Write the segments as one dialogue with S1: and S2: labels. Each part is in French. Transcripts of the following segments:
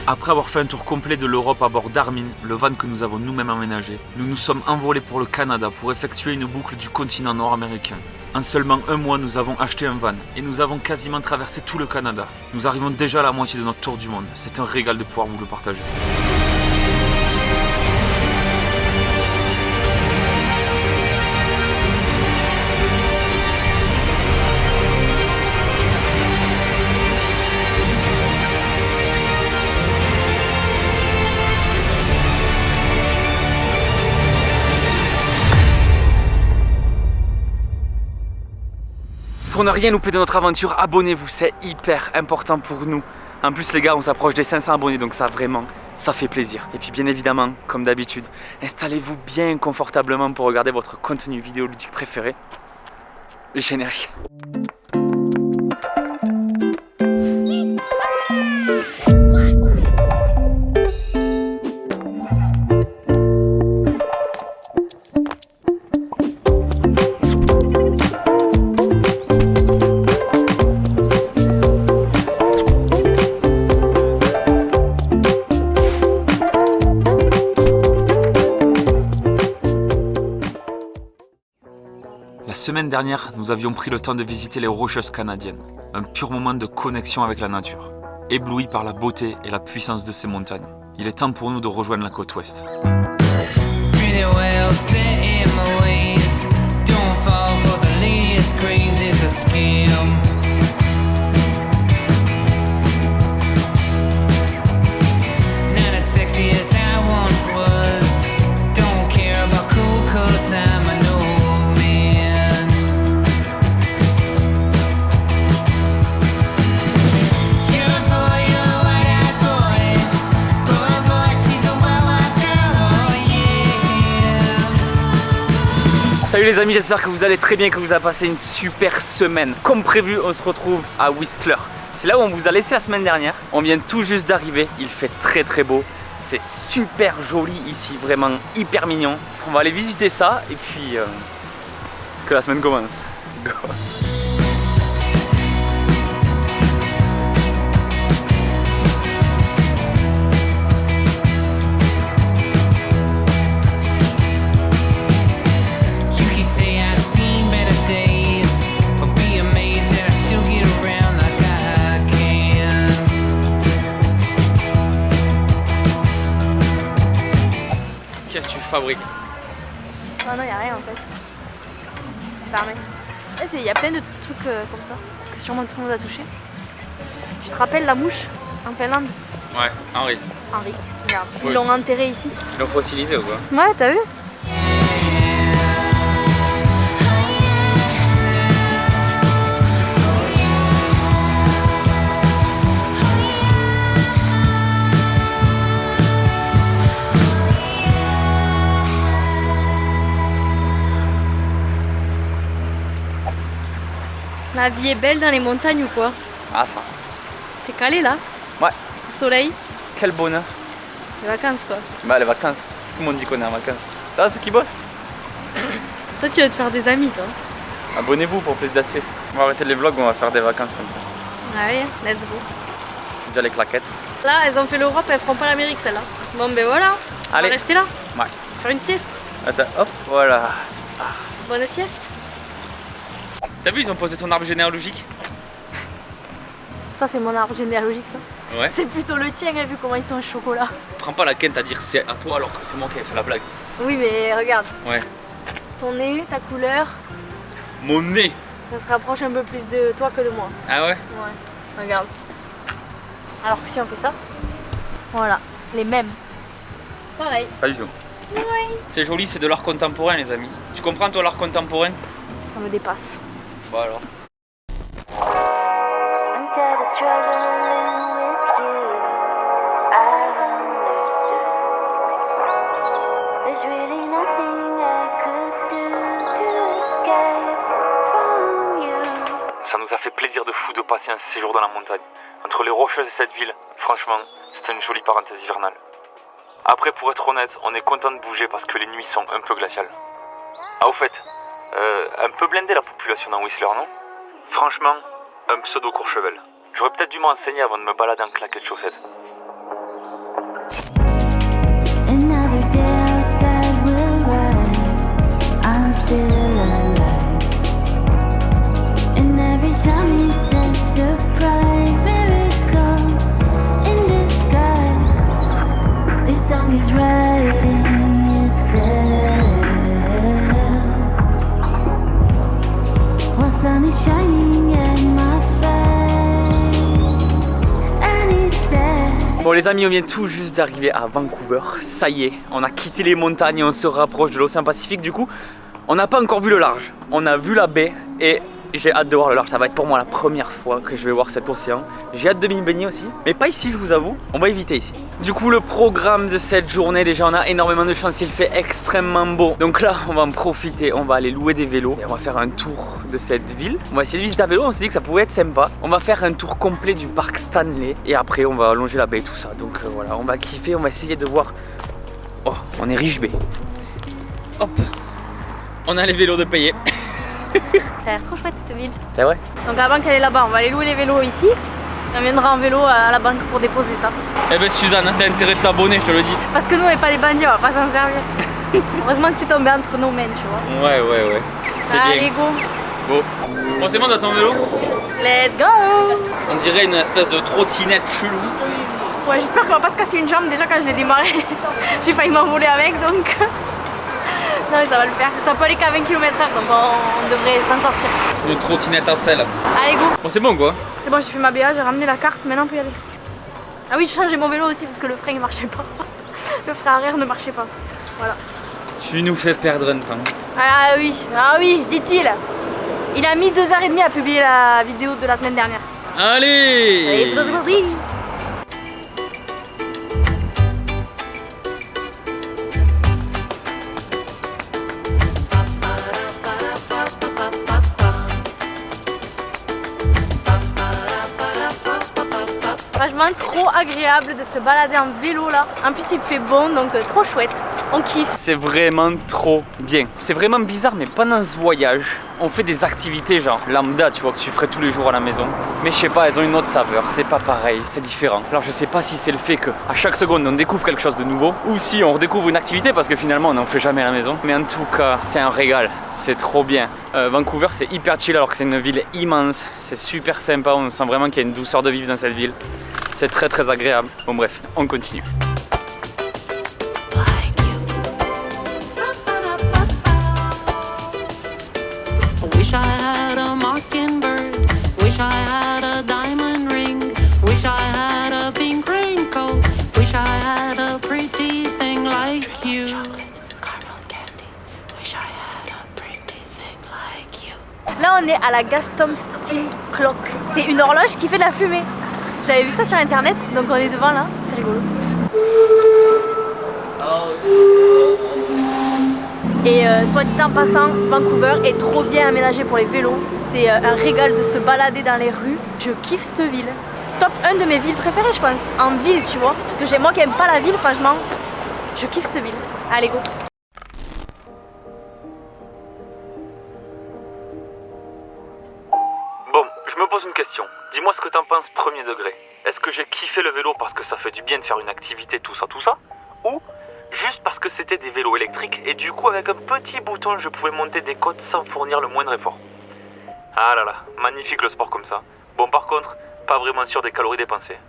S1: Après avoir fait un tour complet de l'Europe à bord d'Armin, le van que nous avons nous-mêmes aménagé, nous nous sommes envolés pour le Canada pour effectuer une boucle du continent nord-américain. En seulement un mois, nous avons acheté un van et nous avons quasiment traversé tout le Canada. Nous arrivons déjà à la moitié de notre tour du monde. C'est un régal de pouvoir vous le partager. Pour ne rien louper de notre aventure, abonnez-vous, c'est hyper important pour nous. En plus les gars, on s'approche des 500 abonnés, donc ça vraiment, ça fait plaisir. Et puis bien évidemment, comme d'habitude, installez-vous bien confortablement pour regarder votre contenu vidéoludique préféré. Le générique. La semaine dernière, nous avions pris le temps de visiter les Rocheuses canadiennes, un pur moment de connexion avec la nature, ébloui par la beauté et la puissance de ces montagnes. Il est temps pour nous de rejoindre la côte ouest. Salut les amis, j'espère que vous allez très bien, que vous avez passé une super semaine. Comme prévu, on se retrouve à Whistler. C'est là où on vous a laissé la semaine dernière. On vient tout juste d'arriver, il fait très très beau. C'est super joli ici, vraiment hyper mignon. On va aller visiter ça et puis que la semaine commence. Go. Qu'est-ce que tu fabriques?
S2: Ah non, il n'y a rien en fait. C'est fermé. Il y a plein de petits trucs comme ça que sûrement tout le monde a touché. Tu te rappelles la mouche en Finlande?
S1: Ouais, Henri.
S2: Henri, regarde. Ils l'ont enterré ici.
S1: Ils l'ont fossilisé ou quoi?
S2: Ouais, t'as vu? La vie est belle dans les montagnes ou quoi?
S1: Ah ça.
S2: T'es calé là?
S1: Ouais.
S2: Le soleil?
S1: Quel bonheur.
S2: Les vacances quoi.
S1: Bah les vacances. Tout le monde dit qu'on est en vacances. Ça va ceux qui bossent?
S2: Toi tu vas te faire des amis toi.
S1: Abonnez-vous pour plus d'astuces. On va arrêter les vlogs, on va faire des vacances comme ça.
S2: Allez, let's go.
S1: J'ai déjà les claquettes.
S2: Là elles ont fait l'Europe, elles feront pas l'Amérique celle-là. Bon ben voilà.
S1: Allez.
S2: On va rester là.
S1: Ouais.
S2: Faire une sieste.
S1: Attends, hop, voilà.
S2: Bonne sieste.
S1: T'as vu, ils ont posé ton arbre généalogique?
S2: Ça c'est mon arbre généalogique ça.
S1: Ouais.
S2: C'est plutôt le tien, hein, vu comment ils sont au chocolat.
S1: Prends pas la quinte à dire c'est à toi alors que c'est moi qui ai fait la blague.
S2: Oui mais regarde.
S1: Ouais.
S2: Ton nez, ta couleur,
S1: Mon nez.
S2: ça se rapproche un peu plus de toi que de moi.
S1: Ah ouais?
S2: Ouais, regarde. Alors que si on fait ça, voilà, les mêmes. Pareil.
S1: Pas du tout.
S2: Oui.
S1: C'est joli, c'est de l'art contemporain les amis. Tu comprends toi l'art contemporain?
S2: Ça me dépasse.
S1: Bon alors. Ça nous a fait plaisir de fou de passer un séjour dans la montagne. Entre les Rocheuses et cette ville, franchement, c'était une jolie parenthèse hivernale. Après, pour être honnête, on est content de bouger parce que les nuits sont un peu glaciales. Ah, au fait, un peu blindée la population dans Whistler, non? Franchement, un pseudo Courchevel. J'aurais peut-être dû m'enseigner avant de me balader en claquettes chaussettes. Bon les amis, on vient tout juste d'arriver à Vancouver. Ça y est, on a quitté les montagnes et on se rapproche de l'océan Pacifique. Du coup, on n'a pas encore vu le large. On a vu la baie et j'ai hâte de voir le large. Ça va être pour moi la première fois que je vais voir cet océan. J'ai hâte de m'y baigner aussi. Mais pas ici, je vous avoue. On va éviter ici. Du coup, le programme de cette journée, déjà on a énormément de chance. Il fait extrêmement beau. Donc là, on va en profiter. On va aller louer des vélos. Et on va faire un tour de cette ville. On va essayer de visiter à vélo. On s'est dit que ça pouvait être sympa. On va faire un tour complet du parc Stanley. Et après, on va longer la baie et tout ça. Donc voilà, on va kiffer. On va essayer de voir. Oh, on est riche baie. Hop. On a les vélos de payer.
S2: Ça a l'air trop chouette cette ville.
S1: C'est vrai?
S2: Donc la banque elle est là-bas, on va aller louer les vélos ici. Et on viendra en vélo à la banque pour déposer ça.
S1: Eh ben Suzanne, t'as intérêt de t'abonner, je te le dis.
S2: Parce que nous on n'est pas des bandits, on va pas s'en servir. Heureusement que c'est tombé entre nos mains, tu vois.
S1: Ouais. C'est bien.
S2: Allez go.
S1: Bon. Bon c'est bon, t'as ton vélo?
S2: Let's go.
S1: On dirait une espèce de trottinette chelou.
S2: Ouais, j'espère qu'on va pas se casser une jambe. Déjà quand je l'ai démarré, j'ai failli m'envoler avec donc... Non mais ça va le faire. Ça peut aller qu'à 20 km/h donc on devrait s'en sortir.
S1: Une trottinette à sel.
S2: Allez go.
S1: Bon c'est bon quoi?
S2: C'est bon, j'ai fait ma BA, j'ai ramené la carte, maintenant on peut y aller. Ah oui, j'ai changé mon vélo aussi parce que le frein il marchait pas. Le frein arrière ne marchait pas. Voilà.
S1: Tu nous fais perdre un temps.
S2: Ah oui, dit-il. Il a mis 2h30 à publier la vidéo de la semaine dernière.
S1: Allez.
S2: Franchement trop agréable de se balader en vélo là. En plus il fait bon donc trop chouette. On kiffe.
S1: C'est vraiment trop bien. C'est vraiment bizarre mais pendant ce voyage, on fait des activités genre lambda, tu vois, que tu ferais tous les jours à la maison. Mais je sais pas, elles ont une autre saveur, c'est pas pareil, c'est différent. Alors je sais pas si c'est le fait que à chaque seconde on découvre quelque chose de nouveau ou si on redécouvre une activité parce que finalement on n'en fait jamais à la maison. Mais en tout cas, c'est un régal, c'est trop bien. Vancouver c'est hyper chill alors que c'est une ville immense, c'est super sympa, on sent vraiment qu'il y a une douceur de vivre dans cette ville. C'est très agréable. Bon bref, on continue.
S3: Wish I had a mockingbird. Wish I had a diamond ring. Wish I had a pink raincoat. Wish I had a pretty thing like you. Caramel candy. Wish I had a pretty thing like you.
S2: Là on est à la Gaston Steam Clock. C'est une horloge qui fait de la fumée. J'avais vu ça sur internet, donc on est devant là, c'est rigolo. Et soit dit en passant, Vancouver est trop bien aménagé pour les vélos. C'est un régal de se balader dans les rues. Je kiffe cette ville. Top 1 de mes villes préférées je pense, en ville tu vois. Parce que moi qui aime pas la ville, franchement, je kiffe cette ville. Allez go.
S1: Bon, je me pose une question. Dis-moi ce que t'en penses premier degré. Est-ce que j'ai kiffé le vélo parce que ça fait du bien de faire une activité, tout ça, ou juste parce que c'était des vélos électriques et du coup avec un petit bouton je pouvais monter des côtes sans fournir le moindre effort. Ah là là, magnifique le sport comme ça. Bon par contre, pas vraiment sûr des calories dépensées.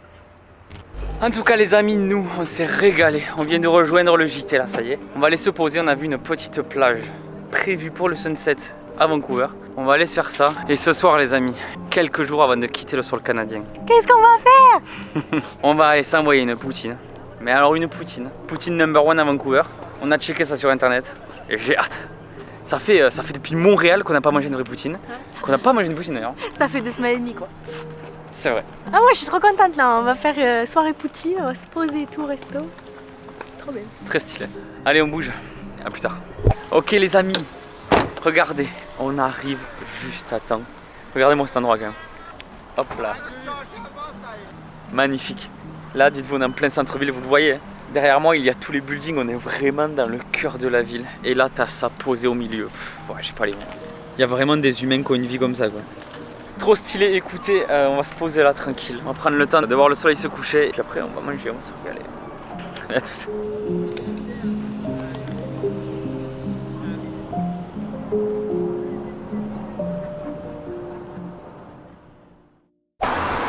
S1: En tout cas les amis, nous on s'est régalé. On vient de rejoindre le JT là, ça y est. On va aller se poser, on a vu une petite plage prévue pour le sunset à Vancouver. On va aller se faire ça. Et ce soir les amis, quelques jours avant de quitter le sol canadien,
S2: Qu'est-ce qu'on va faire?
S1: on va aller s'envoyer une poutine. Mais alors une poutine number 1 à Vancouver. On a checké ça sur internet et j'ai hâte. Ça fait depuis Montréal qu'on n'a pas mangé une vraie poutine. Qu'on n'a pas mangé une poutine d'ailleurs.
S2: Ça fait 2 semaines et demie quoi.
S1: C'est vrai.
S2: Ah moi je suis trop contente là, on va faire soirée poutine, on va se poser et tout, resto. Trop bien.
S1: Très stylé. Allez on bouge, à plus tard. Ok les amis, regardez, on arrive juste à temps. Regardez-moi cet endroit quand même. Hop là. Magnifique. Là dites-vous on est en plein centre-ville, vous le voyez. Derrière moi il y a tous les buildings, on est vraiment dans le cœur de la ville. Et là t'as ça posé au milieu. Ouais, je sais pas les mots. Il y a vraiment des humains qui ont une vie comme ça quoi. Trop stylé, écoutez, on va se poser là tranquille. On va prendre le temps de voir le soleil se coucher. Et puis après on va manger, on va se régaler. Allez à tous.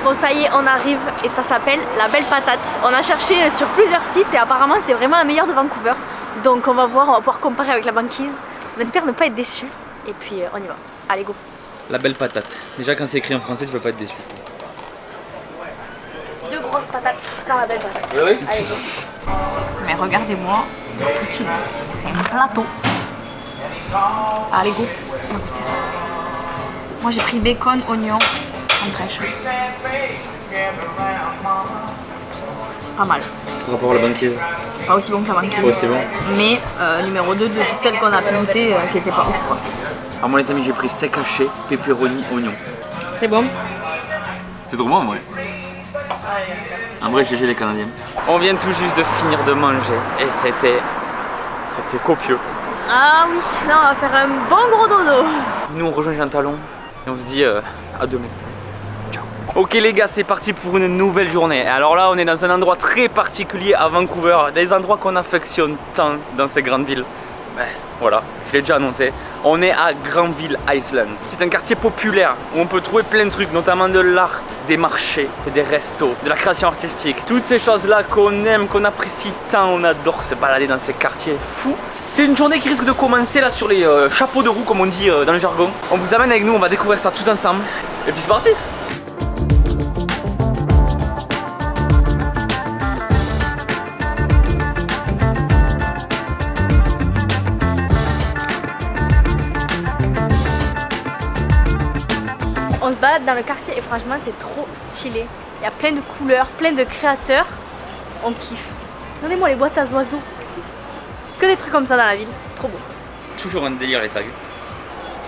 S2: Bon ça y est, on arrive et ça s'appelle la Belle Patate. On a cherché sur plusieurs sites et apparemment c'est vraiment la meilleure de Vancouver. Donc on va voir, on va pouvoir comparer avec la banquise. On espère ne pas être déçus. Et puis on y va. Allez go.
S1: La Belle Patate. Déjà quand c'est écrit en français tu peux pas être déçu je pense.
S2: Deux gros grosse patate dans la belle patate.
S1: Oui.
S2: Allez, go. Mais regardez-moi, poutine, c'est un plateau. Allez, go, on va goûter ça. Moi j'ai pris bacon, oignon, en fraîche. Pas mal.
S1: Par rapport à la banquise.
S2: Pas aussi bon que la banquise.
S1: Pas aussi bon.
S2: Mais numéro 2 de toutes celles qu'on a pu goûter qui était pas ouf quoi.
S1: Alors moi les amis, j'ai pris steak haché, pepperoni, oignon.
S2: C'est bon.
S1: C'est trop bon en vrai. En vrai, GG les Canadiens. On vient tout juste de finir de manger et c'était copieux.
S2: Ah oui, là on va faire un bon gros dodo.
S1: Nous on rejoint Jean Talon et on se dit à demain. Ciao. Ok les gars, c'est parti pour une nouvelle journée. Et alors là on est dans un endroit très particulier à Vancouver, des endroits qu'on affectionne tant dans ces grandes villes. Ben voilà, je l'ai déjà annoncé. On est à Granville Island. C'est un quartier populaire où on peut trouver plein de trucs, notamment de l'art, des marchés, des restos, de la création artistique. Toutes ces choses-là qu'on aime, qu'on apprécie tant, on adore se balader dans ces quartiers fous. C'est une journée qui risque de commencer là sur les chapeaux de roue comme on dit dans le jargon. On vous amène avec nous, on va découvrir ça tous ensemble. Et puis c'est parti!
S2: On se balade dans le quartier et franchement c'est trop stylé. Il y a plein de couleurs, plein de créateurs. On kiffe. Regardez-moi les boîtes à oiseaux. Que des trucs comme ça dans la ville. Trop beau.
S1: Toujours un délire les tags.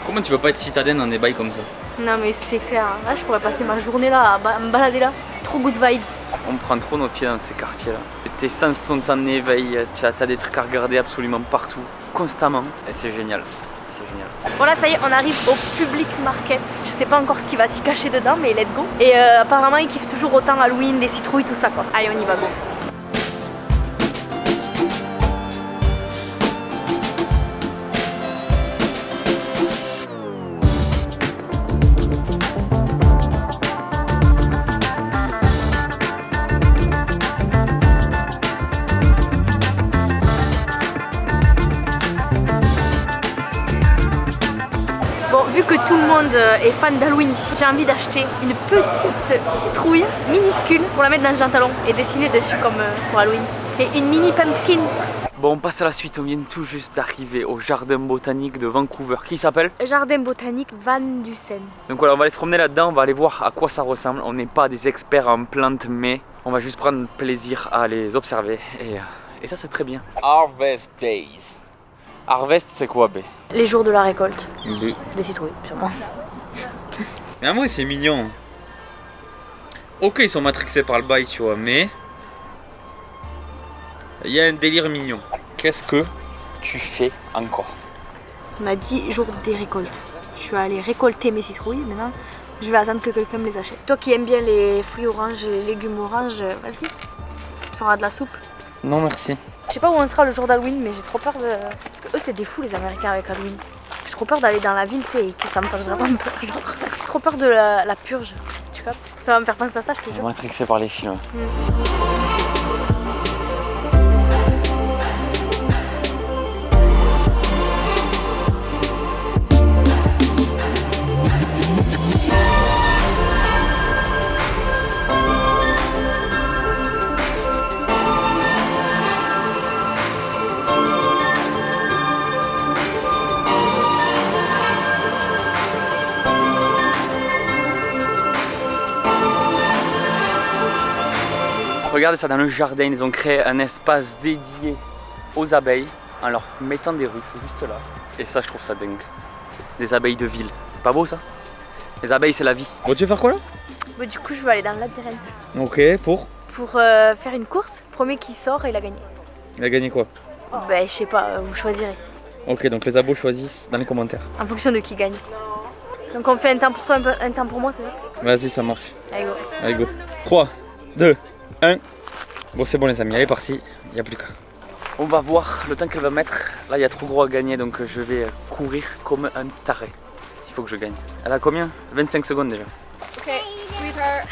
S1: Comment tu veux pas être citadine dans des bails comme ça?
S2: Non mais c'est clair. Là je pourrais passer ma journée là à me balader là. C'est trop good vibes.
S1: On prend trop nos pieds dans ces quartiers là. Tes sens sont en éveil, tu as des trucs à regarder absolument partout, constamment. Et c'est génial. C'est génial.
S2: Bon là ça y est, on arrive au Public Market. Je sais pas encore ce qui va s'y cacher dedans mais let's go. Et apparemment ils kiffent toujours autant Halloween, les citrouilles, tout ça quoi. Allez on y va go. Vu que tout le monde est fan d'Halloween ici, j'ai envie d'acheter une petite citrouille minuscule pour la mettre dans un talon et dessiner dessus comme pour Halloween. C'est une mini pumpkin.
S1: Bon, on passe à la suite, on vient tout juste d'arriver au jardin botanique de Vancouver. Qui s'appelle?
S2: Jardin botanique Van Dusen.
S1: Donc voilà, on va aller se promener là-dedans, on va aller voir à quoi ça ressemble. On n'est pas des experts en plantes, mais on va juste prendre plaisir à les observer. Et ça c'est très bien. Harvest Days. Harvest c'est quoi B?
S2: Les jours de la récolte.
S1: B.
S2: Des citrouilles, sûrement.
S1: Mais en vrai c'est mignon. Ok ils sont matrixés par le bail tu vois, mais il y a un délire mignon. Qu'est-ce que tu fais encore?
S2: On a dit jour des récoltes. Je suis allée récolter mes citrouilles, maintenant je vais attendre que quelqu'un me les achète. Toi qui aimes bien les fruits oranges et les légumes oranges, vas-y, tu te feras de la soupe.
S1: Non merci.
S2: Je sais pas où on sera le jour d'Halloween, mais j'ai trop peur de... Parce que eux c'est des fous les Américains avec Halloween. J'ai trop peur d'aller dans la ville, tu sais, et que ça me fasse vraiment peur. Genre. J'ai trop peur de la purge, tu captes? Ça va me faire penser à ça, je te jure.
S1: Matrixé par les films. Regardez ça, dans le jardin, ils ont créé un espace dédié aux abeilles en leur mettant des ruches juste là. Et ça, je trouve ça dingue. Des abeilles de ville. C'est pas beau ça? Les abeilles, c'est la vie. Bon, tu veux faire quoi là?
S2: Bah, du coup, je vais aller dans le labyrinthe.
S1: Ok, pour
S2: faire une course. Premier qui sort, il a gagné.
S1: Il a gagné quoi?
S2: Bah, je sais pas, vous choisirez.
S1: Ok, donc les abos choisissent dans les commentaires.
S2: En fonction de qui gagne. Donc on fait un temps pour toi, un temps pour moi, c'est ça?
S1: Vas-y, ça marche.
S2: Allez, go.
S1: Allez, go. 3, 2, 1. Bon, c'est bon les amis, elle est partie. Il n'y a plus qu'à. On va voir le temps qu'elle va mettre. Là, il y a trop gros à gagner, donc je vais courir comme un taré. Il faut que je gagne. Elle a combien? 25 secondes déjà.
S2: Ok, sweetheart.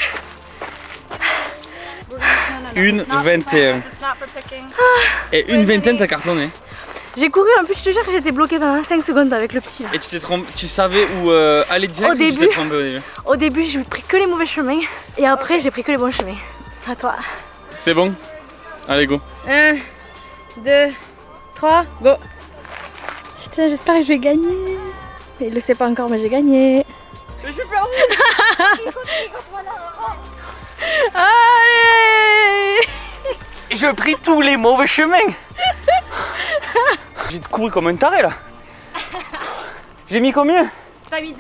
S1: 1,21. Et 1,21 t'as cartonné.
S2: J'ai couru, en plus je te jure que j'étais bloquée pendant 5 secondes avec le petit là.
S1: Et tu t'es trompé, tu savais où aller direct
S2: Au
S1: ou
S2: début,
S1: tu t'es trompé au début?
S2: Au début j'ai pris que les mauvais chemins et après j'ai pris que les bons chemins. À toi.
S1: C'est bon? Allez, go.
S2: 1, 2, 3, go. Putain, j'espère que je vais gagner. Il le sait pas encore, mais j'ai gagné.
S1: Je suis perdu.
S2: Allez.
S1: Je pris tous les mauvais chemins. J'ai couru comme un taré là. J'ai mis combien?
S2: T'as mis 2,10.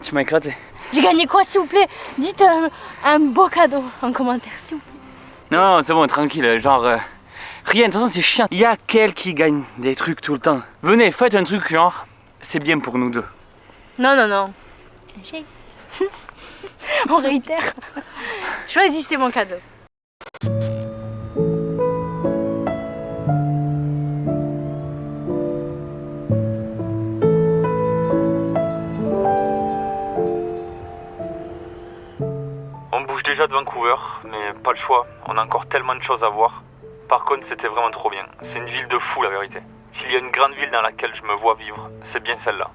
S1: Tu m'as éclaté.
S2: J'ai gagné quoi, s'il vous plaît? Dites un beau cadeau en commentaire, s'il vous plaît.
S1: Non, c'est bon, tranquille, genre... rien, de toute façon c'est chiant. Il y a quel qui gagne des trucs tout le temps. Venez, faites un truc genre, c'est bien pour nous deux.
S2: Non, non, non. Un chèque. On réitère. Choisissez mon cadeau.
S1: On bouge déjà de Vancouver, mais pas le choix. On a encore tellement de choses à voir. Par contre, c'était vraiment trop bien. C'est une ville de fou, la vérité. S'il y a une grande ville dans laquelle je me vois vivre, c'est bien celle-là.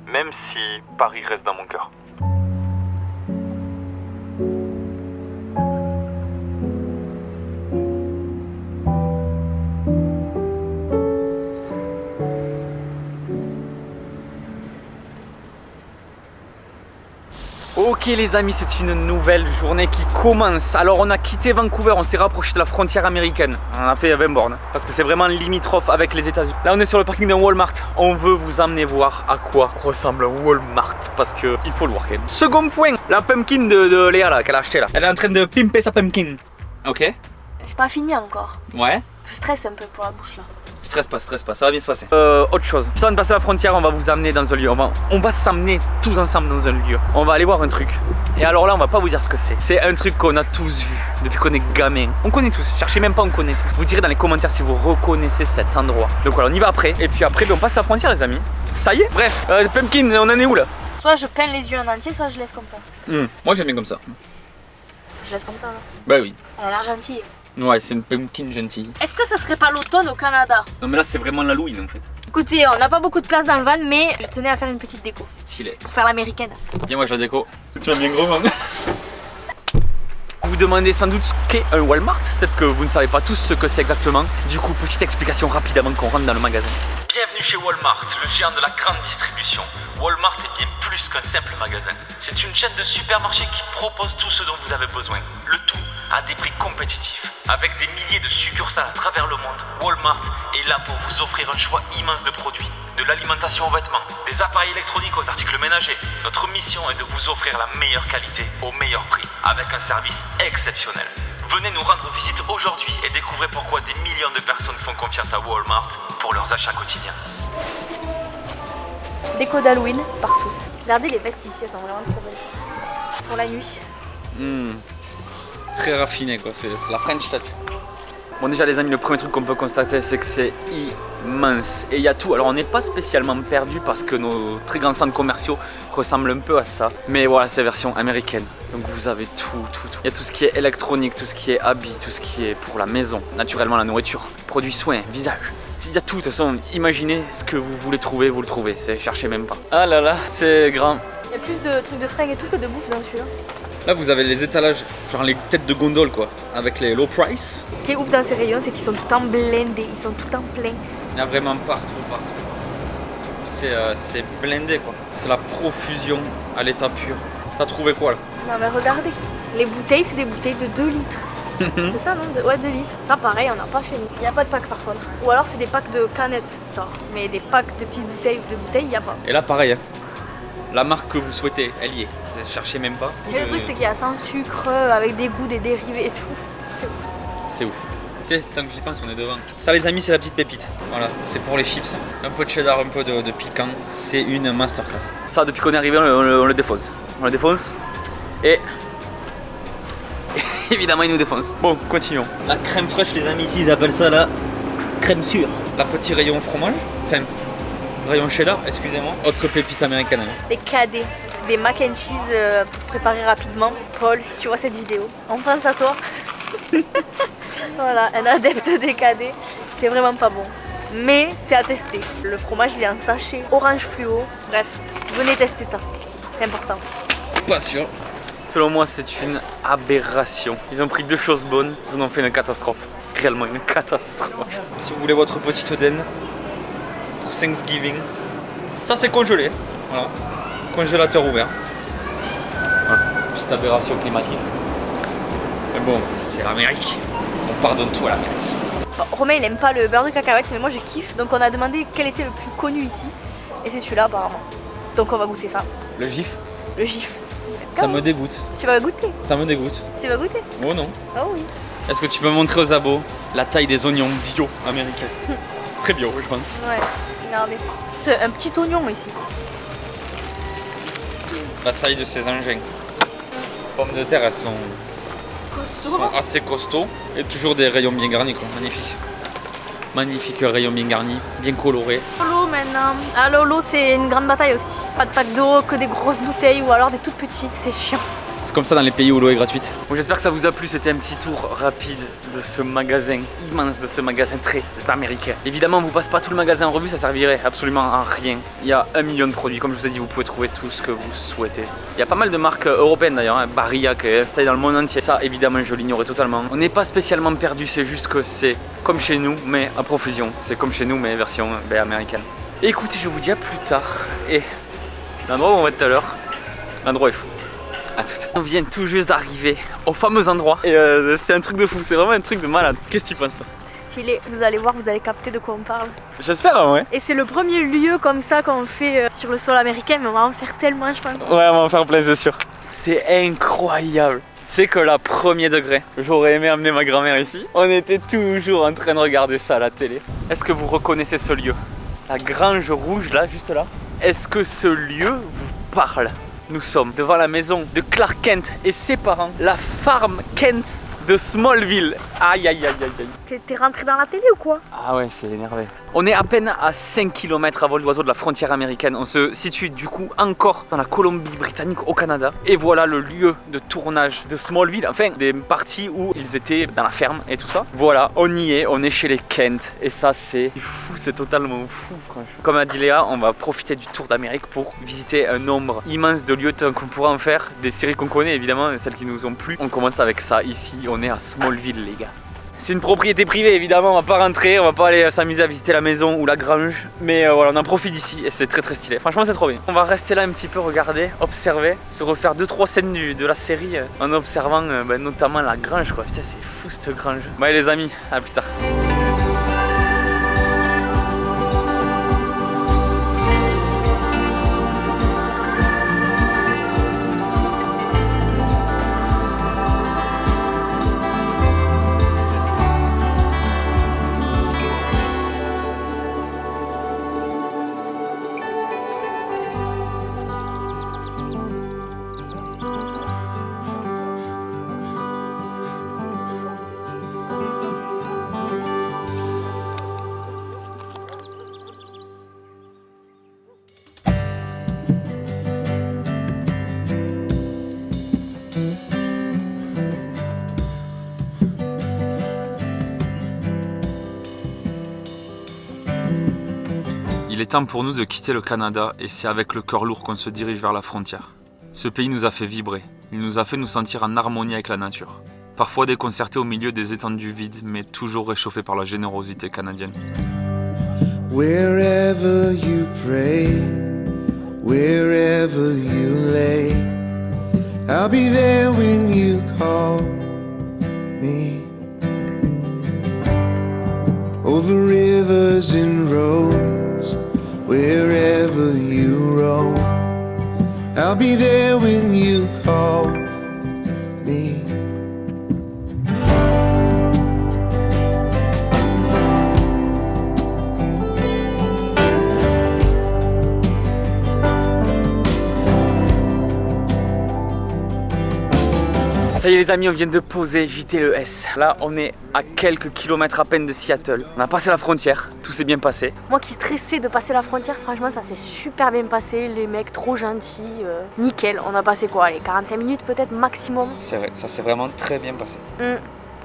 S1: Même si Paris reste dans mon cœur. Ok les amis, c'est une nouvelle journée qui commence. Alors on a quitté Vancouver, on s'est rapproché de la frontière américaine. On a fait 20 bornes parce que c'est vraiment limitrophe avec les États-Unis. Là on est sur le parking d'un Walmart. On veut vous emmener voir à quoi ressemble un Walmart parce que il faut le voir quand même. Second point, la pumpkin de Léa là qu'elle a acheté là. Elle est en train de pimper sa pumpkin. Ok.
S2: J'ai pas fini encore.
S1: Ouais.
S2: Je stresse un peu pour la bouche là.
S1: Stresse pas, ça va bien se passer. Autre chose. Juste avant de passer la frontière, on va vous amener dans un lieu. On va s'amener tous ensemble dans un lieu. On va aller voir un truc. Et alors là, on va pas vous dire ce que c'est. C'est un truc qu'on a tous vu depuis qu'on est gamin. On connaît tous. Cherchez même pas, on connaît tous. Vous direz dans les commentaires si vous reconnaissez cet endroit. Donc voilà, on y va après. Et puis après, on passe la frontière, les amis. Ça y est. Bref, pumpkin, on en est où là?
S2: Soit je peins les yeux en entier, soit je laisse comme ça.
S1: Moi, j'aime bien comme ça.
S2: Je laisse comme ça là.
S1: Bah oui.
S2: Elle a l'air gentille.
S1: Ouais, c'est une pumpkin gentille.
S2: Est-ce que ce serait pas l'automne au Canada?
S1: Non, mais là, c'est vraiment l'Halloween en fait.
S2: Écoutez, on n'a pas beaucoup de place dans le van, mais je tenais à faire une petite déco.
S1: Stylé.
S2: Pour faire l'américaine.
S1: Viens, moi, je la déco. Tu vas bien gros, maman. Vous vous demandez sans doute ce qu'est un Walmart. Peut-être que vous ne savez pas tous ce que c'est exactement. Du coup, petite explication rapide avant qu'on rentre dans le magasin. Bienvenue chez Walmart, le géant de la grande distribution. Walmart est bien plus qu'un simple magasin. C'est une chaîne de supermarchés qui propose tout ce dont vous avez besoin. Le tout à des prix compétitifs. Avec des milliers de succursales à travers le monde, Walmart est là pour vous offrir un choix immense de produits. De l'alimentation aux vêtements, des appareils électroniques aux articles ménagers. Notre mission est de vous offrir la meilleure qualité au meilleur prix, avec un service exceptionnel. Venez nous rendre visite aujourd'hui et découvrez pourquoi des millions de personnes font confiance à Walmart pour leurs achats quotidiens.
S2: Déco d'Halloween partout. Regardez les vestes ici, elles sont vraiment trop belles. Pour la nuit.
S1: Très raffiné quoi, c'est la French touch. Bon déjà les amis, le premier truc qu'on peut constater c'est que c'est immense et il y a tout. Alors on n'est pas spécialement perdu parce que nos très grands centres commerciaux ressemblent un peu à ça. Mais voilà, c'est version américaine. Donc vous avez tout. Il y a tout ce qui est électronique, tout ce qui est habits, tout ce qui est pour la maison. Naturellement la nourriture, produits soins, visage. Il y a tout, de toute façon, imaginez ce que vous voulez trouver, vous le trouvez. Cherchez même pas. Ah là là, c'est grand.
S2: Il y a plus de trucs de fringues et tout que de bouffe dans celui-là.
S1: Là vous avez les étalages, genre les têtes de gondole quoi, avec les low price.
S2: Ce qui est ouf dans ces rayons, c'est qu'ils sont tout le temps blindés, ils sont tout le temps pleins.
S1: Il y a vraiment partout. C'est blindé quoi. C'est la profusion à l'état pur. T'as trouvé quoi là?
S2: Non mais regardez, les bouteilles c'est des bouteilles de 2 litres. C'est ça non? Ouais, 2 litres. Ça pareil, on n'a pas chez nous. Il n'y a pas de pack par contre. Ou alors c'est des packs de canettes, genre. Mais des packs de petites bouteilles ou de bouteilles, il n'y a pas.
S1: Et là pareil, hein. La marque que vous souhaitez, elle y est. Vous cherchez même pas.
S2: Et le truc c'est qu'il y a sans sucre, avec des goûts, des dérivés et tout.
S1: C'est ouf. Tant que j'y pense, on est devant. Ça les amis, c'est la petite pépite. Voilà, c'est pour les chips. Un peu de cheddar, un peu de piquant. C'est une masterclass. Ça, depuis qu'on est arrivé, on le défonce. On le défonce. Et évidemment, il nous défonce. Bon, continuons. La crème fraîche, les amis, ici, ils appellent ça la crème sûre. La petit rayon fromage. Enfin, rayon cheddar, excusez-moi. Autre pépite américaine.
S2: Les KD. C'est des mac and cheese pour préparer rapidement. Paul, si tu vois cette vidéo, on pense à toi. Voilà, un adepte des KD. C'est vraiment pas bon. Mais c'est à tester. Le fromage, il est en sachet orange fluo. Bref, venez tester ça. C'est important.
S1: Pas sûr. Selon moi, c'est une aberration. Ils ont pris deux choses bonnes, ils en ont fait une catastrophe. Réellement une catastrophe. Si vous voulez votre petite Oden pour Thanksgiving, ça c'est congelé. Voilà. Congélateur ouvert. Voilà. Petite aberration climatique. Mais bon, c'est l'Amérique. On pardonne tout à l'Amérique.
S2: Bon, Romain il aime pas le beurre de cacahuète, mais moi je kiffe. Donc on a demandé quel était le plus connu ici. Et c'est celui-là apparemment. Donc on va goûter ça.
S1: Le gif,
S2: Le gif.
S1: ça me dégoûte.
S2: Tu vas goûter.
S1: Ça me dégoûte.
S2: Tu vas goûter.
S1: Oh non.
S2: Oh oui.
S1: Est-ce que tu peux montrer aux abos la taille des oignons bio américains? Très bio, je pense.
S2: Ouais, regardez. C'est un petit oignon ici.
S1: La taille de ces engins. Pommes de terre, elles sont assez costauds. Et toujours des rayons bien garnis, quoi. Magnifique. Magnifique rayons bien garnis, bien colorés.
S2: L'eau maintenant. Ah, l'eau c'est une grande bataille aussi. Pas de pack d'eau, que des grosses bouteilles ou alors des toutes petites, c'est chiant.
S1: C'est comme ça dans les pays où l'eau est gratuite. Bon, j'espère que ça vous a plu, c'était un petit tour rapide de ce magasin immense, de ce magasin très américain. Évidemment, on vous passe pas tout le magasin en revue, ça servirait absolument à rien. Il y a 1 million de produits, comme je vous ai dit, vous pouvez trouver tout ce que vous souhaitez. Il y a pas mal de marques européennes d'ailleurs, hein. Barilla qui est installé dans le monde entier. Ça, évidemment, je l'ignorais totalement. On n'est pas spécialement perdu, c'est juste que c'est comme chez nous, mais à profusion. C'est comme chez nous, mais version américaine. Et écoutez, je vous dis à plus tard. Et l'endroit où on va être tout à l'heure, l'endroit est fou. À tout. On vient tout juste d'arriver au fameux endroit et c'est un truc de fou, c'est vraiment un truc de malade. Qu'est-ce que tu penses toi?
S2: C'est stylé, vous allez voir, vous allez capter de quoi on parle.
S1: J'espère, ouais.
S2: Et c'est le premier lieu comme ça qu'on fait sur le sol américain, mais on va en faire tellement, je pense.
S1: Ouais, on va en faire plein, c'est sûr. C'est incroyable. C'est que là, premier degré, j'aurais aimé amener ma grand-mère ici. On était toujours en train de regarder ça à la télé. Est-ce que vous reconnaissez ce lieu? La grange rouge là, juste là. Est-ce que ce lieu vous parle? Nous sommes devant la maison de Clark Kent et ses parents, la farm Kent de Smallville. Aïe aïe aïe aïe aïe.
S2: T'es rentré dans la télé ou quoi?
S1: Ah ouais, c'est énervé. On est à peine à 5 km à vol d'oiseau de la frontière américaine. On se situe du coup encore dans la Colombie-Britannique au Canada. Et voilà le lieu de tournage de Smallville, enfin des parties où ils étaient dans la ferme et tout ça. Voilà, on y est, on est chez les Kent. Et ça c'est fou, c'est totalement fou. Comme a dit Léa, on va profiter du tour d'Amérique pour visiter un nombre immense de lieux qu'on pourra en faire. Des séries qu'on connaît évidemment, celles qui nous ont plu. On commence avec ça ici, on est à Smallville les gars. C'est une propriété privée évidemment, on va pas rentrer, on va pas aller s'amuser à visiter la maison ou la grange. Mais voilà, on en profite d'ici et c'est très très stylé. Franchement c'est trop bien. On va rester là un petit peu, regarder, observer, se refaire 2-3 scènes de la série en observant notamment la grange quoi. Putain c'est fou cette grange. Bye les amis, à plus tard. Il est temps pour nous de quitter le Canada et c'est avec le cœur lourd qu'on se dirige vers la frontière. Ce pays nous a fait vibrer, il nous a fait nous sentir en harmonie avec la nature. Parfois déconcertés au milieu des étendues vides, mais toujours réchauffés par la générosité canadienne.
S4: Wherever you pray, wherever you lay, I'll be there when you call me. Over rivers and roads, wherever you roam, I'll be there when you call me.
S1: Ça y est les amis, on vient de poser JTLES. Là on est à quelques kilomètres à peine de Seattle. On a passé la frontière, tout s'est bien passé.
S2: Moi qui stressais de passer la frontière, franchement ça s'est super bien passé. Les mecs trop gentils, nickel. On a passé quoi, les 45 minutes peut-être maximum.
S1: C'est vrai, ça s'est vraiment très bien passé.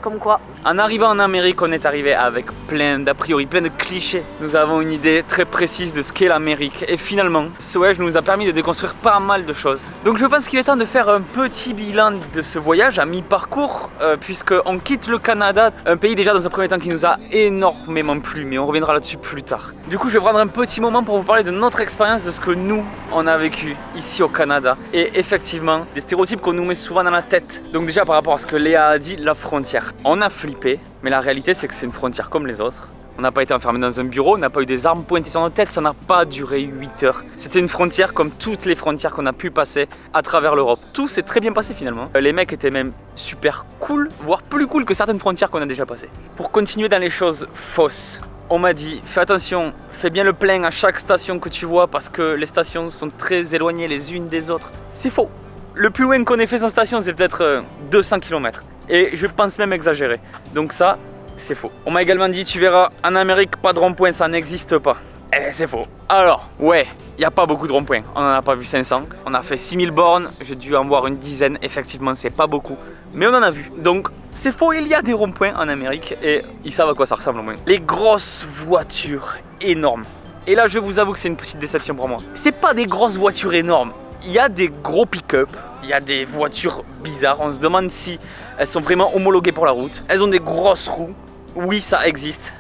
S2: Comme quoi.
S1: En arrivant en Amérique, on est arrivé avec plein d'a priori, plein de clichés. Nous avons une idée très précise de ce qu'est l'Amérique. Et finalement, ce voyage nous a permis de déconstruire pas mal de choses. Donc je pense qu'il est temps de faire un petit bilan de ce voyage à mi-parcours, puisqu'on quitte le Canada, un pays déjà dans un premier temps qui nous a énormément plu, mais on reviendra là-dessus plus tard. Du coup, je vais prendre un petit moment pour vous parler de notre expérience, de ce que nous, on a vécu ici au Canada. Et effectivement, des stéréotypes qu'on nous met souvent dans la tête. Donc déjà par rapport à ce que Léa a dit, la frontière. On a flippé, mais la réalité c'est que c'est une frontière comme les autres. On n'a pas été enfermé dans un bureau, on n'a pas eu des armes pointées sur notre tête, ça n'a pas duré 8 heures. C'était une frontière comme toutes les frontières qu'on a pu passer à travers l'Europe. Tout s'est très bien passé finalement. Les mecs étaient même super cool, voire plus cool que certaines frontières qu'on a déjà passées. Pour continuer dans les choses fausses, on m'a dit fais attention, fais bien le plein à chaque station que tu vois parce que les stations sont très éloignées les unes des autres. C'est faux. Le plus loin qu'on ait fait sans station, c'est peut-être 200 km. Et je pense même exagérer. Donc ça, c'est faux. On m'a également dit, tu verras, en Amérique, pas de rond-point, ça n'existe pas. Eh, c'est faux. Alors, ouais, il n'y a pas beaucoup de ronds-points. On n'en a pas vu 500. On a fait 6000 bornes. J'ai dû en voir une dizaine. Effectivement, c'est pas beaucoup. Mais on en a vu. Donc, c'est faux, il y a des ronds-points en Amérique. Et ils savent à quoi ça ressemble au moins. Les grosses voitures énormes. Et là, je vous avoue que c'est une petite déception pour moi. C'est pas des grosses voitures énormes. Il y a des gros pick-up, il y a des voitures bizarres, on se demande si elles sont vraiment homologuées pour la route. Elles ont des grosses roues, oui ça existe,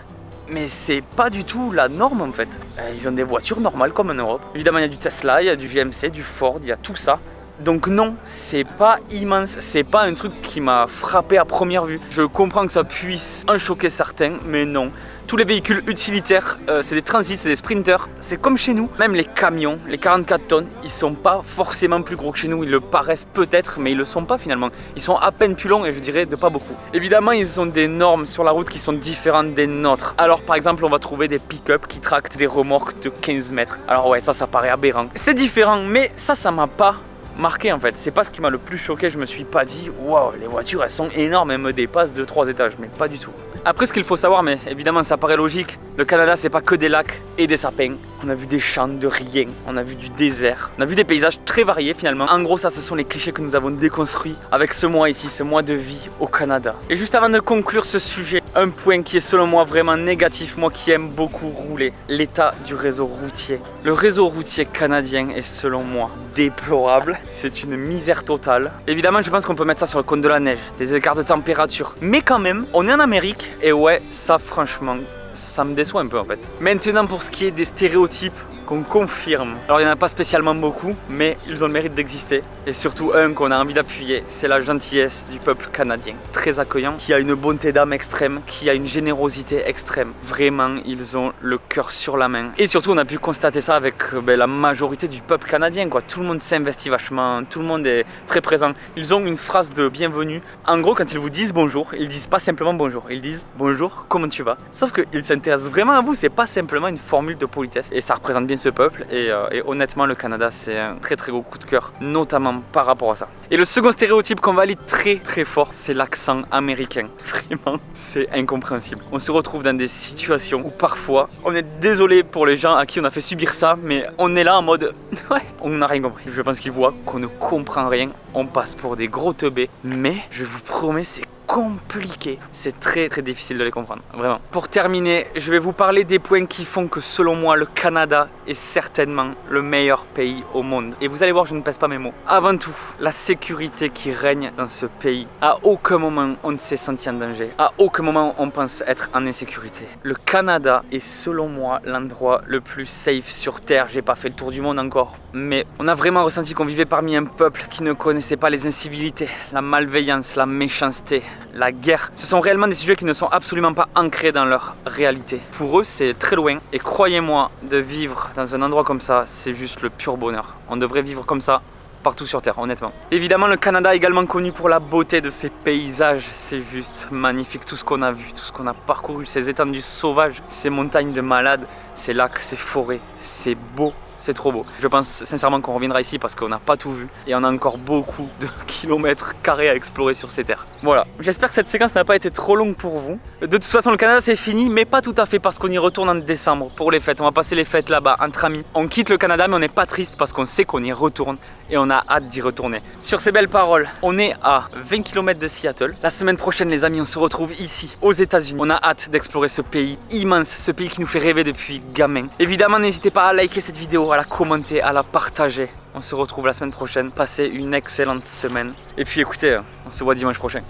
S1: mais c'est pas du tout la norme en fait. Ils ont des voitures normales comme en Europe. Évidemment il y a du Tesla, il y a du GMC, du Ford, il y a tout ça. Donc non, c'est pas immense, c'est pas un truc qui m'a frappé à première vue. Je comprends que ça puisse en choquer certains, mais non. Tous les véhicules utilitaires, c'est des transits, c'est des sprinters, c'est comme chez nous. Même les camions, les 44 tonnes, ils sont pas forcément plus gros que chez nous. Ils le paraissent peut-être, mais ils le sont pas finalement. Ils sont à peine plus longs et je dirais de pas beaucoup. Évidemment, ils ont des normes sur la route qui sont différentes des nôtres. Alors par exemple, on va trouver des pick-up qui tractent des remorques de 15 mètres. Alors ouais, ça paraît aberrant. C'est différent, mais ça m'a pas marqué en fait. C'est pas ce qui m'a le plus choqué. Je me suis pas dit waouh, les voitures elles sont énormes, elles me dépassent de 3 étages, mais pas du tout. Après, ce qu'il faut savoir, mais évidemment ça paraît logique, le Canada c'est pas que des lacs et des sapins. On a vu des champs de rien, on a vu du désert, on a vu des paysages très variés finalement. En gros, ça ce sont les clichés que nous avons déconstruits avec ce mois ici, ce mois de vie au Canada. Et juste avant de conclure ce sujet, un point qui est selon moi vraiment négatif, moi qui aime beaucoup rouler, l'état du réseau routier. Le réseau routier canadien est selon moi déplorable, c'est une misère totale. Évidemment, je pense qu'on peut mettre ça sur le compte de la neige, des écarts de température, mais quand même, on est en Amérique et ouais, ça franchement, ça me déçoit un peu en fait. Maintenant, pour ce qui est des stéréotypes qu'on confirme, alors il n'y en a pas spécialement beaucoup, mais ils ont le mérite d'exister. Et surtout un qu'on a envie d'appuyer, c'est la gentillesse du peuple canadien. Très accueillant, qui a une bonté d'âme extrême, qui a une générosité extrême. Vraiment, ils ont le cœur sur la main. Et surtout, on a pu constater ça avec la majorité du peuple canadien, quoi. Tout le monde s'investit vachement, tout le monde est très présent. Ils ont une phrase de bienvenue. En gros, quand ils vous disent bonjour, ils disent pas simplement bonjour, ils disent bonjour, comment tu vas? Sauf qu'ils s'intéressent vraiment à vous, c'est pas simplement une formule de politesse. Et ça représente bien ce peuple et honnêtement le Canada c'est un très gros coup de cœur, notamment par rapport à ça. Et le second stéréotype qu'on valide très fort, c'est l'accent américain. Vraiment, c'est incompréhensible. On se retrouve dans des situations où parfois on est désolé pour les gens à qui on a fait subir ça, mais on est là en mode ouais, on n'a rien compris. Je pense qu'ils voient qu'on ne comprend rien, on passe pour des gros teubés, mais je vous promets c'est compliqué. C'est très difficile de les comprendre, vraiment. Pour terminer, je vais vous parler des points qui font que selon moi, le Canada est certainement le meilleur pays au monde. Et vous allez voir, je ne pèse pas mes mots. Avant tout, la sécurité qui règne dans ce pays. À aucun moment, on ne s'est senti en danger. À aucun moment, on pense être en insécurité. Le Canada est selon moi l'endroit le plus safe sur Terre. J'ai pas fait le tour du monde encore, mais on a vraiment ressenti qu'on vivait parmi un peuple qui ne connaissait pas les incivilités, la malveillance, la méchanceté, la guerre. Ce sont réellement des sujets qui ne sont absolument pas ancrés dans leur réalité. Pour eux, c'est très loin. Et croyez-moi, de vivre dans un endroit comme ça, c'est juste le pur bonheur. On devrait vivre comme ça partout sur Terre, honnêtement. Évidemment, le Canada est également connu pour la beauté de ses paysages. C'est juste magnifique, tout ce qu'on a vu, tout ce qu'on a parcouru, ces étendues sauvages, ces montagnes de malades, ces lacs, ces forêts, c'est beau. C'est trop beau. Je pense sincèrement qu'on reviendra ici parce qu'on n'a pas tout vu et on a encore beaucoup de kilomètres carrés à explorer sur ces terres. Voilà, j'espère que cette séquence n'a pas été trop longue pour vous. De toute façon, le Canada c'est fini, mais pas tout à fait parce qu'on y retourne en décembre pour les fêtes. On va passer les fêtes là-bas entre amis. On quitte le Canada, mais on n'est pas triste parce qu'on sait qu'on y retourne et on a hâte d'y retourner. Sur ces belles paroles, on est à 20 km de Seattle. La semaine prochaine, les amis, on se retrouve ici, aux États-Unis. On a hâte d'explorer ce pays immense, ce pays qui nous fait rêver depuis gamin. Évidemment, n'hésitez pas à liker cette vidéo, à la commenter, à la partager. On se retrouve la semaine prochaine. Passez une excellente semaine. Et puis écoutez, on se voit dimanche prochain.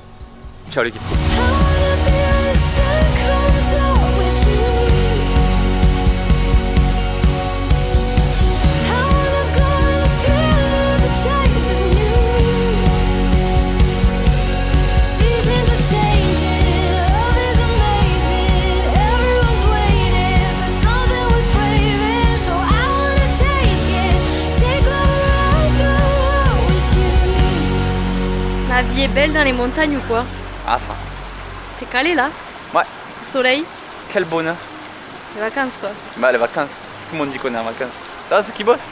S1: Ciao l'équipe.
S2: La vie est belle dans les montagnes ou quoi?
S1: Ah ça.
S2: T'es calé là?
S1: Ouais.
S2: Le soleil?
S1: Quel bonheur.
S2: Les vacances quoi.
S1: Bah les vacances. Tout le monde dit qu'on est en vacances. Ça va ceux qui bossent?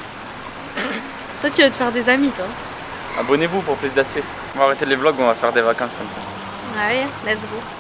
S2: Toi tu vas te faire des amis toi.
S1: Abonnez-vous pour plus d'astuces. On va arrêter les vlogs, on va faire des vacances comme ça.
S2: Allez, let's go.